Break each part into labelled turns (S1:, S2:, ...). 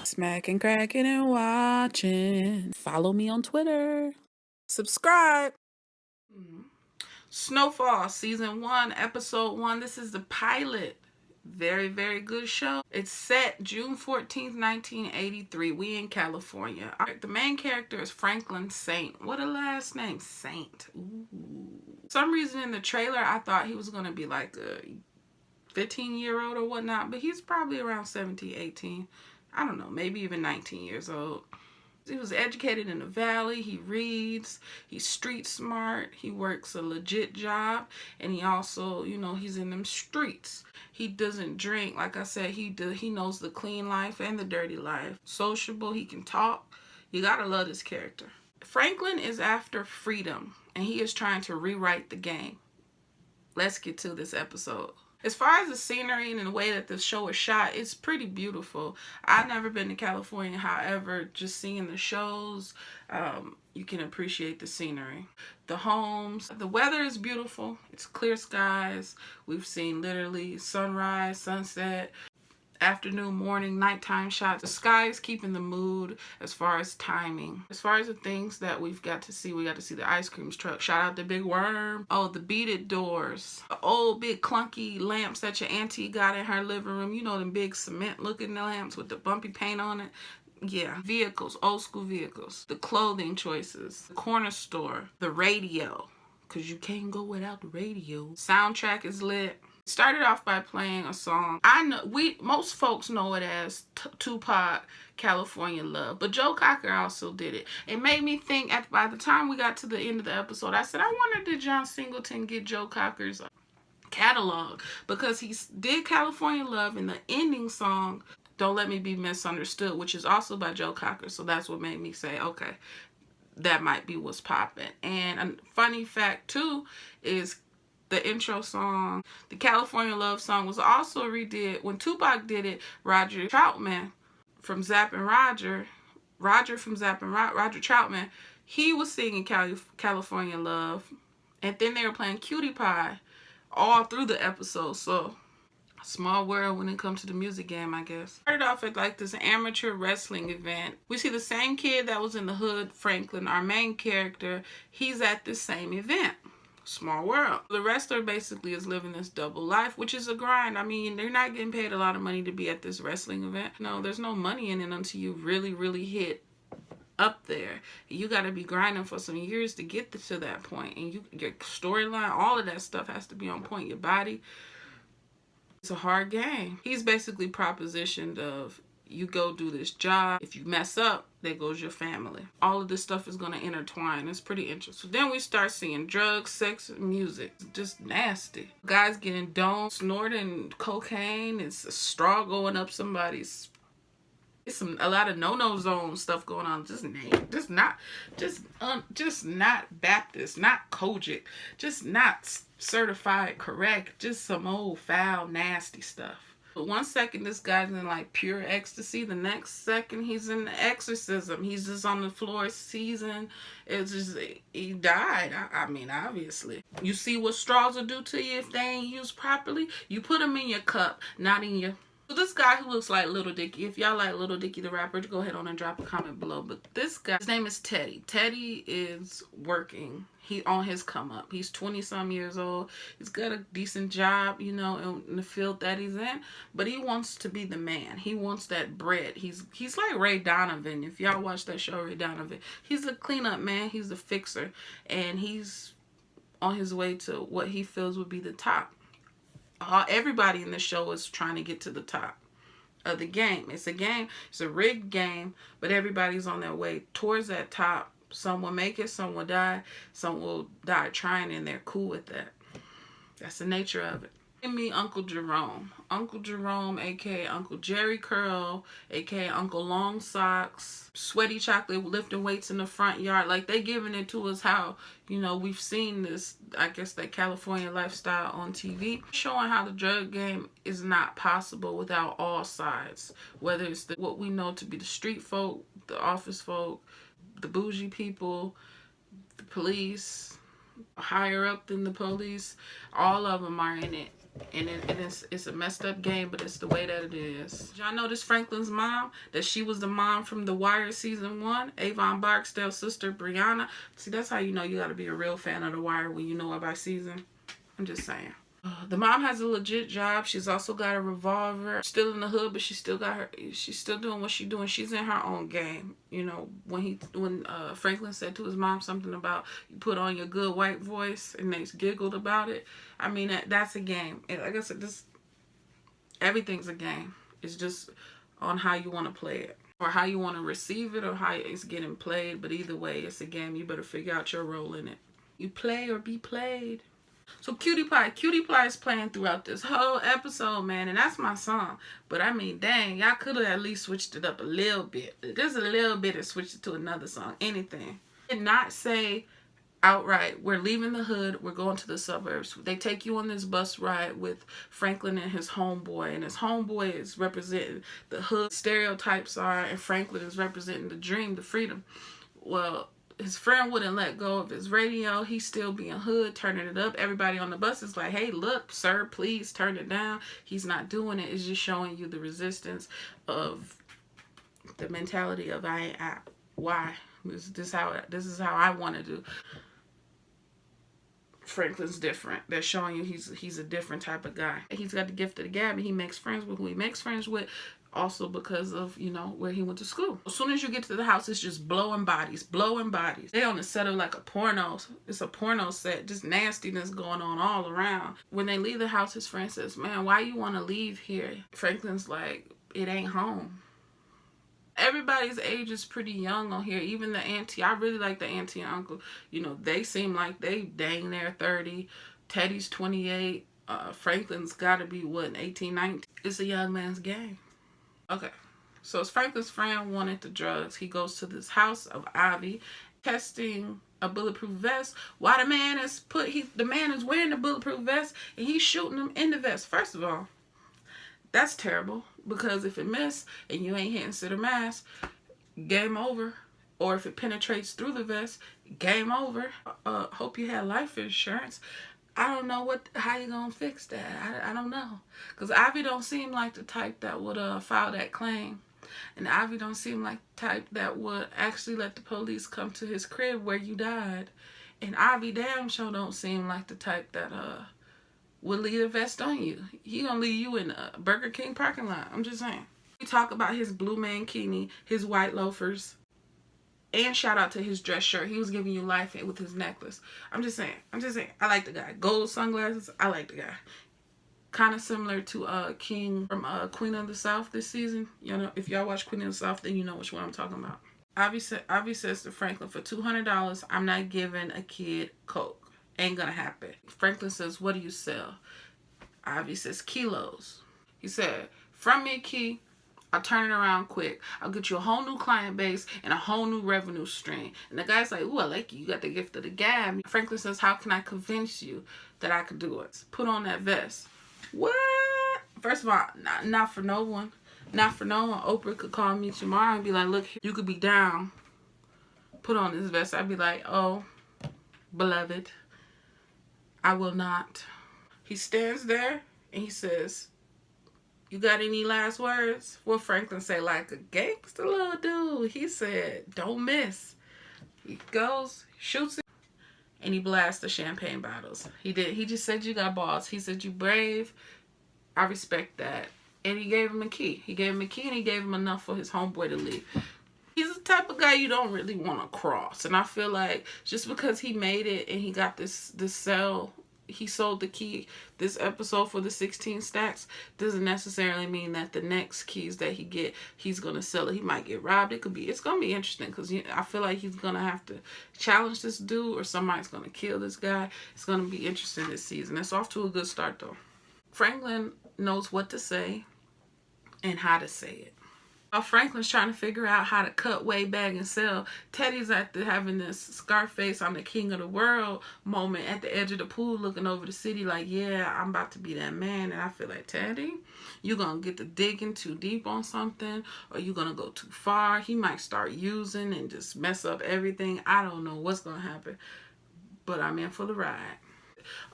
S1: Smacking, cracking, and watching. Follow me on Twitter. Subscribe. Snowfall, Season 1, Episode 1. This is the pilot. Very, very good show. It's set June 14th, 1983. We in California. The main character is Franklin Saint. What a last name, Saint. Ooh. For some reason in the trailer, I thought he was going to be like a 15-year-old or whatnot, but he's probably around 17, 18. I don't know, maybe even 19 years old. He was educated in the valley. He reads. He's street smart. He works a legit job. And he also, he's in them streets. He doesn't drink. Like I said, he knows the clean life and the dirty life. Sociable. He can talk. You gotta love this character. Franklin is after freedom. And he is trying to rewrite the game. Let's get to this episode. As far as the scenery and the way that the show is shot, it's pretty beautiful. I've never been to California. However, just seeing the shows, you can appreciate the scenery. The homes, the weather is beautiful. It's clear skies. We've seen literally sunrise, sunset, afternoon, morning, nighttime shots. The sky is keeping the mood as far as timing. As far as the things that we got to see the ice cream truck. Shout out to Big Worm. Oh, the beaded doors. The old big clunky lamps that your auntie got in her living room. You know, them big cement looking lamps with the bumpy paint on it. Yeah. Vehicles, old school vehicles. The clothing choices. The corner store. The radio. Because you can't go without the radio. Soundtrack is lit. Started off by playing a song. I know most folks know it as Tupac, California Love, but Joe Cocker also did it. It made me think by the time we got to the end of the episode, I said, I wonder did John Singleton get Joe Cocker's catalog, because he did California Love in the ending song, Don't Let Me Be Misunderstood, which is also by Joe Cocker. So that's what made me say, okay, that might be what's popping. And a funny fact too is the intro song, the California Love song, was also redid when Tupac did it. Roger Troutman from Zapp and Roger from Zapp and Roger Troutman, he was singing California Love, and then they were playing Cutie Pie all through the episode. So small world when it comes to the music game, I guess. Started off at like this amateur wrestling event. We see the same kid that was in the hood, Franklin, our main character. He's at this same event. Small world. The wrestler basically is living this double life, which is a grind. I mean, they're not getting paid a lot of money to be at this wrestling event. No, there's no money in it until you really, really hit up there. You got to be grinding for some years to get to that point. And your storyline, all of that stuff has to be on point. Your body. It's a hard game. He's basically propositioned of, you go do this job. If you mess up, there goes your family. All of this stuff is going to intertwine. It's pretty interesting. Then we start seeing drugs, sex, and music. It's just nasty. Guys getting domed, snorting cocaine. It's a straw going up somebody's. It's a lot of no-no zone stuff going on. Just not Baptist, not Kojic, just not certified correct. Just some old foul, nasty stuff. But one second this guy's in like pure ecstasy, the next second he's in the exorcism. He's just on the floor seizing. It's just, he died. I mean, obviously. You see what straws will do to you if they ain't used properly? You put them in your cup, not in your... So this guy who looks like Little Dicky, if y'all like Little Dicky the rapper, go ahead on and drop a comment below. But this guy, his name is Teddy. Teddy is working. He on his come up. He's 20-some years old. He's got a decent job, in the field that he's in. But he wants to be the man. He wants that bread. He's like Ray Donovan. If y'all watch that show, Ray Donovan, he's a cleanup man. He's a fixer. And he's on his way to what he feels would be the top. Everybody in the show is trying to get to the top of the game. It's a game. It's a rigged game, but everybody's on their way towards that top. Some will make it, some will die, some will die trying, and they're cool with that. That's the nature of it. Give me Uncle Jerome. Uncle Jerome, aka Uncle Jerry Curl, aka Uncle Long Socks. Sweaty chocolate lifting weights in the front yard. Like, they giving it to us how, we've seen this, I guess, that California lifestyle on TV. Showing how the drug game is not possible without all sides. Whether it's what we know to be the street folk, the office folk, the bougie people, the police, higher up than the police. All of them are in it. And it's a messed up game, but it's the way that it is. Y'all notice Franklin's mom? That she was the mom from The Wire season 1. Avon Barksdale's sister, Brianna. See, that's how you know you got to be a real fan of The Wire when you know it by season. I'm just saying. The mom has a legit job. She's also got a revolver. Still in the hood, but she's still doing what she's doing. She's in her own game. You know, when Franklin said to his mom something about you put on your good white voice, and they giggled about it. I mean, that's a game. And like I said, everything's a game. It's just on how you want to play it, or how you want to receive it, or how it's getting played. But either way, it's a game. You better figure out your role in it. You play or be played. So Cutie Pie is playing throughout this whole episode, man, and that's my song. But I mean, dang, y'all could have at least switched it up a little bit. Just a little bit and switched it to another song, anything. Did not say outright, we're leaving the hood, we're going to the suburbs. They take you on this bus ride with Franklin and his homeboy, and his homeboy is representing the hood stereotypes are, and Franklin is representing the dream, the freedom. Well, his friend wouldn't let go of his radio. He's still being hood, turning it up. Everybody on the bus is like, hey, look, sir, please turn it down. He's not doing it. It's just showing you the resistance of the mentality of why? This is how I want to do. Franklin's different. They're showing you he's a different type of guy. He's got the gift of the gab, and he makes friends with who he makes friends with. Also because of, you know, where he went to school. As soon as you get to the house, it's just blowing bodies. They on the set of like a porno. It's a porno set. Just nastiness going on all around. When they leave the house, his friend says, man, why you want to leave here? Franklin's like, it ain't home. Everybody's age is pretty young on here. Even the auntie. I really like the auntie and uncle. You know, they seem like they dang near 30. Teddy's 28. Franklin's got to be, what, 18, 19? It's a young man's game. Okay, so as Franklin's friend wanted the drugs, he goes to this house of Ivy, testing a bulletproof vest. While the man is wearing the bulletproof vest, and he's shooting him in the vest. First of all, that's terrible, because if it miss and you ain't hitting center mass, game over. Or if it penetrates through the vest, game over. Hope you had life insurance. I don't know how you gonna fix that. I don't know. Because Ivy don't seem like the type that would file that claim. And Ivy don't seem like the type that would actually let the police come to his crib where you died. And Ivy damn sure don't seem like the type that would leave a vest on you. He gonna leave you in a Burger King parking lot. I'm just saying. We talk about his blue mankini, his white loafers. And shout out to his dress shirt. He was giving you life with his necklace. I'm just saying. I like the guy. Gold sunglasses. I like the guy. Kind of similar to King from Queen of the South this season. You know, if y'all watch Queen of the South, then you know which one I'm talking about. Ivy says to Franklin, for $200, I'm not giving a kid coke. Ain't gonna happen. Franklin says, what do you sell? Ivy says, kilos. He said, from me, Key, I'll turn it around quick. I'll get you a whole new client base and a whole new revenue stream. And the guy's like, ooh, I like you. You got the gift of the gab. Franklin says, how can I convince you that I could do it? Put on that vest. What? First of all, not for no one. Not for no one. Oprah could call me tomorrow and be like, look, you could be down. Put on this vest. I'd be like, oh, beloved, I will not. He stands there and he says, you got any last words? What Franklin say, like a gangster little dude. He said, don't miss. He goes, shoots it, and he blasts the champagne bottles. He did. He just said, you got balls. He said, you brave. I respect that. And he gave him a key. He gave him a key, and he gave him enough for his homeboy to leave. He's the type of guy you don't really want to cross. And I feel like just because he made it and he got this cell, he sold the key this episode for the 16 stacks, doesn't necessarily mean that the next keys that he get, he's going to sell it. He might get robbed. It's going to be interesting because I feel like he's going to have to challenge this dude or somebody's going to kill this guy. It's going to be interesting this season. It's off to a good start though. Franklin knows what to say and how to say it. While Franklin's trying to figure out how to cut, weigh, bag, and sell, Teddy's having this Scarface, I'm the king of the world moment at the edge of the pool looking over the city like, yeah, I'm about to be that man. And I feel like, Teddy, you're going to get to digging too deep on something, or you're going to go too far. He might start using and just mess up everything. I don't know what's going to happen, but I'm in for the ride.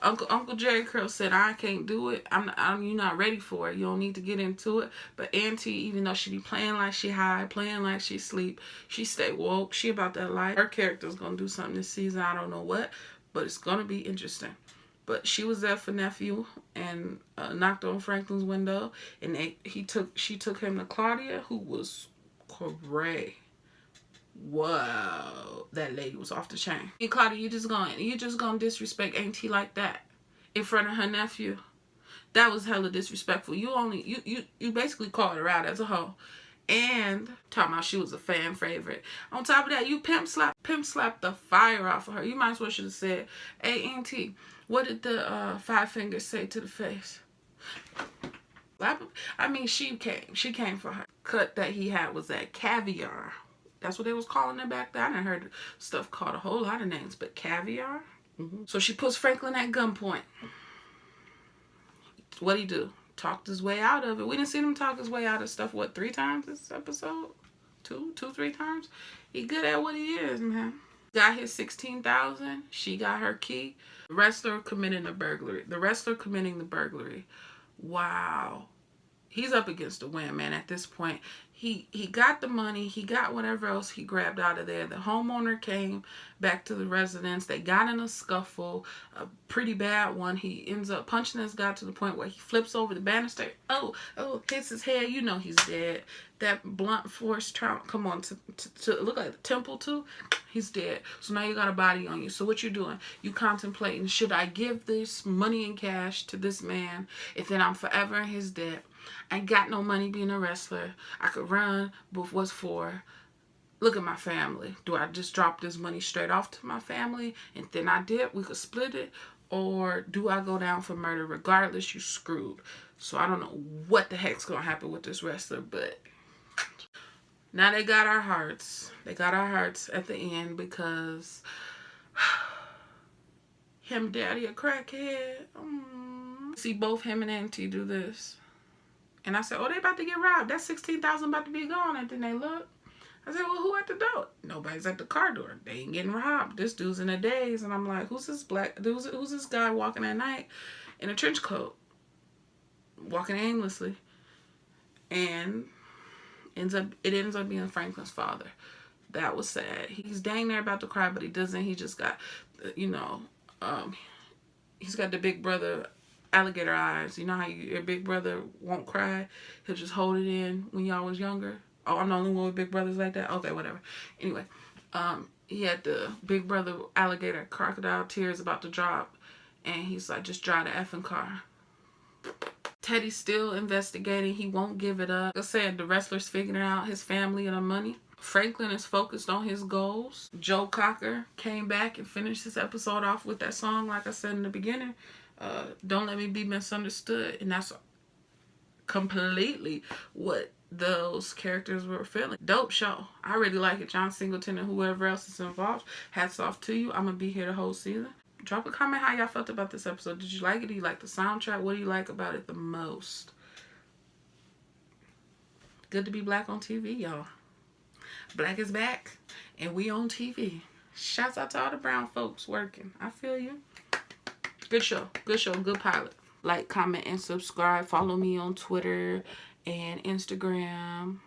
S1: Uncle Jerry Curl said, I can't do it. You're not ready for it. You don't need to get into it. But Auntie, even though she be playing like she high, playing like she sleep, she stay woke. She about that life. Her character's gonna do something this season. I don't know what, but it's gonna be interesting. But she was there for nephew and knocked on Franklin's window, and she took him to Claudia, who was cray. Whoa, that lady was off the chain. Hey Claudia, you just gonna disrespect Auntie like that in front of her nephew? That was hella disrespectful. You basically called her out as a hoe. And talking about she was a fan favorite. On top of that, you pimp slapped the fire off of her. You might as well should have said, hey Auntie, what did the five fingers say to the face? I mean, she came for her. Cut that he had was that caviar. That's what they was calling it back then. I done heard stuff called a whole lot of names, but caviar? So she puts Franklin at gunpoint. What'd he do? Talked his way out of it. We didn't see him talk his way out of stuff, what, 3 times this episode? 3 times? He good at what he is, man. Got his $16,000. She got her key. The wrestler committing the burglary. Wow. He's up against the win, man, at this point. He got the money. He got whatever else he grabbed out of there. The homeowner came back to the residence. They got in a scuffle, a pretty bad one. He ends up punching this guy to the point where he flips over the banister. Oh, hits his head. You know he's dead. That blunt force trauma, come on, to look like the temple too. He's dead. So now you got a body on you. So what you doing? You contemplating, should I give this money in cash to this man if then I'm forever in his debt? I ain't got no money being a wrestler. I could run, but what's for? Look at my family. Do I just drop this money straight off to my family and then I dip? We could split it. Or do I go down for murder? Regardless, you screwed. So I don't know what the heck's going to happen with this wrestler, but now they got our hearts. They got our hearts at the end because him daddy a crackhead. See both him and Auntie do this. And I said, oh, they about to get robbed. That $16,000 about to be gone. And then they look. I said, well, who at the door? Nobody's at the car door. They ain't getting robbed. This dude's in a daze. And I'm like, who's this guy walking at night in a trench coat? Walking aimlessly. And it ends up being Franklin's father. That was sad. He's dang near about to cry, but he doesn't. He just got, he's got the big brother alligator eyes. You know how your big brother won't cry? He'll just hold it in when y'all was younger. Oh, I'm the only one with big brothers like that? Okay, whatever. Anyway, he had the big brother alligator crocodile tears about to drop. And he's like, just drive the effing car. Teddy's still investigating. He won't give it up. Like I said, the wrestler's figuring out his family and the money. Franklin is focused on his goals. Joe Cocker came back and finished this episode off with that song, like I said in the beginning. Don't Let Me Be Misunderstood. And that's completely what those characters were feeling. Dope show. I really like it. John Singleton and whoever else is involved. Hats off to you. I'm going to be here the whole season. Drop a comment how y'all felt about this episode. Did you like it? Do you like the soundtrack? What do you like about it the most? Good to be black on TV, y'all. Black is back. And we on TV. Shouts out to all the brown folks working. I feel you. Good show. Good show. Good pilot. Like, comment, and subscribe. Follow me on Twitter and Instagram.